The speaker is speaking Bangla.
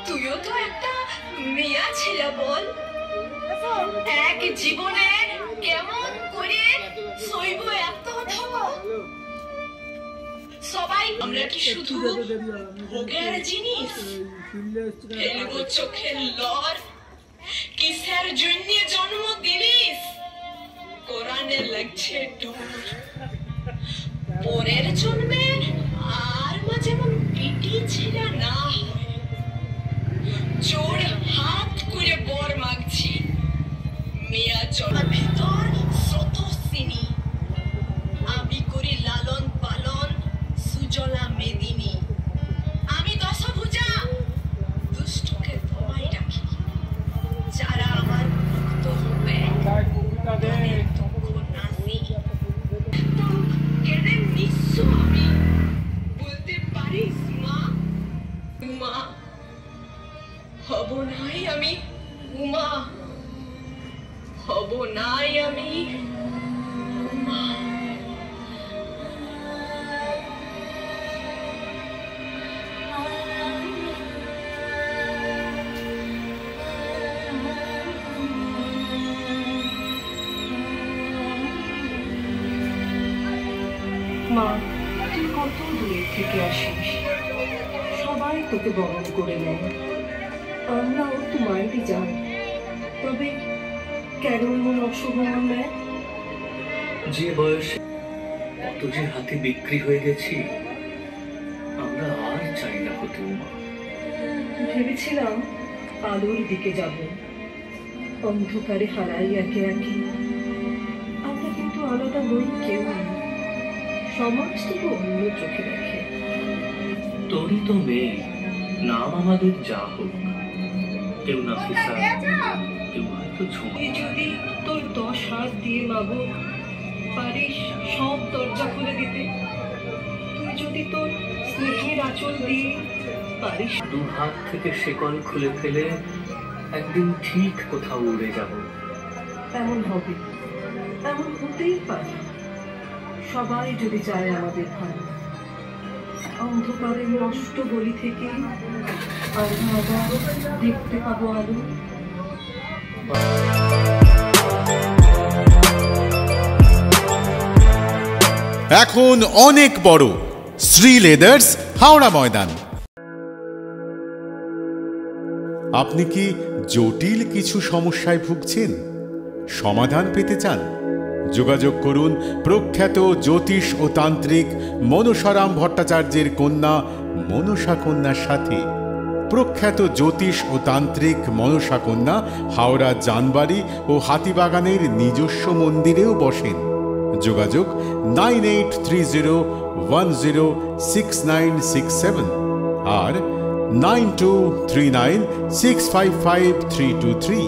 তুইও তো একটা মেয়া ছেলে বল, এক জীবনে কেমন করে সইব এত ঠকা? সবাই আমরা কি শুধু ভোগের জিনিস? ফেলবো চোখের লর, কিসের জন্য জন্ম দিলিস? কোরআনে লাগছে ডোর, পরের জন্মে আর মা যেমন পিটি ছেড়া না হয়, জোর হাত করে বর মাগছি। মেয়া জড়ার ভিতর স্রোতস্বিনী, আমি করি লালন পালন সুজলা মেদিনী। আমি দশভুজা, দুষ্টকে তোমায় রাখি, যারা আমার ভক্ত হবে তাদের দুঃখ নাসি। কেঁদে নিঃস্ব আমি, বলতে পারিস মা? মা হব নাই আমি উমা, হব নাই আমি উমা। মা, তুই কত দূরের থেকে আসিস, সবাই তোকে বরণ করে নেয়, আমরাও তো মায়েরই যাই, তবে কেন এমন অসহমান নেয়? যে বয়সে কত যে হাতে বিক্রি হয়ে গেছি, আমরা আর চাই না হতে। ভেবেছিলাম আলোর দিকে যাব, অন্ধকারে হারাই একে একে। আমরা কিন্তু আলাদা নই কেউ, সমাজ থেকে অন্য চোখে দেখে। তোরই তো মেয়ে, নাম আমাদের যা হোক, কেউ নাফিসা, কেউ হয়তো ঝুমা। যদি তোর 10 হাত দিয়ে মাগো পারিস সব দরজা খুলে দিতে, তুই যদি তোর স্নেহের আঁচল দিয়ে পারিস 2 হাত থেকে শেকল খুলে ফেলে একদিন ঠিক কোথাও উড়ে যাব। এমন হবে, এমন হতেই পারে। সবাই যদি চায় আমাদের ভালো, অন্ধকারের নষ্ট গলি থেকে আমরা আবার দেখতে পাবো আলো। এখন অনেক বড় শ্রী লেদার্স, হাওড়া ময়দান। আপনি কি জটিল কিছু সমস্যায় ভুগছেন, সমাধান পেতে চান? যোগাযোগ করুন প্রখ্যাত জ্যোতিষ ও তান্ত্রিক মনসারাম ভট্টাচার্যের কন্যা মনসা কন্যার সাথে। প্রখ্যাত জ্যোতিষ ও তান্ত্রিক মনসা কন্যা হাওড়া জানবাড়ি ও হাতিবাগানের নিজস্ব মন্দিরেও বসেন। যোগাযোগ 9830106967 আর 9239655323।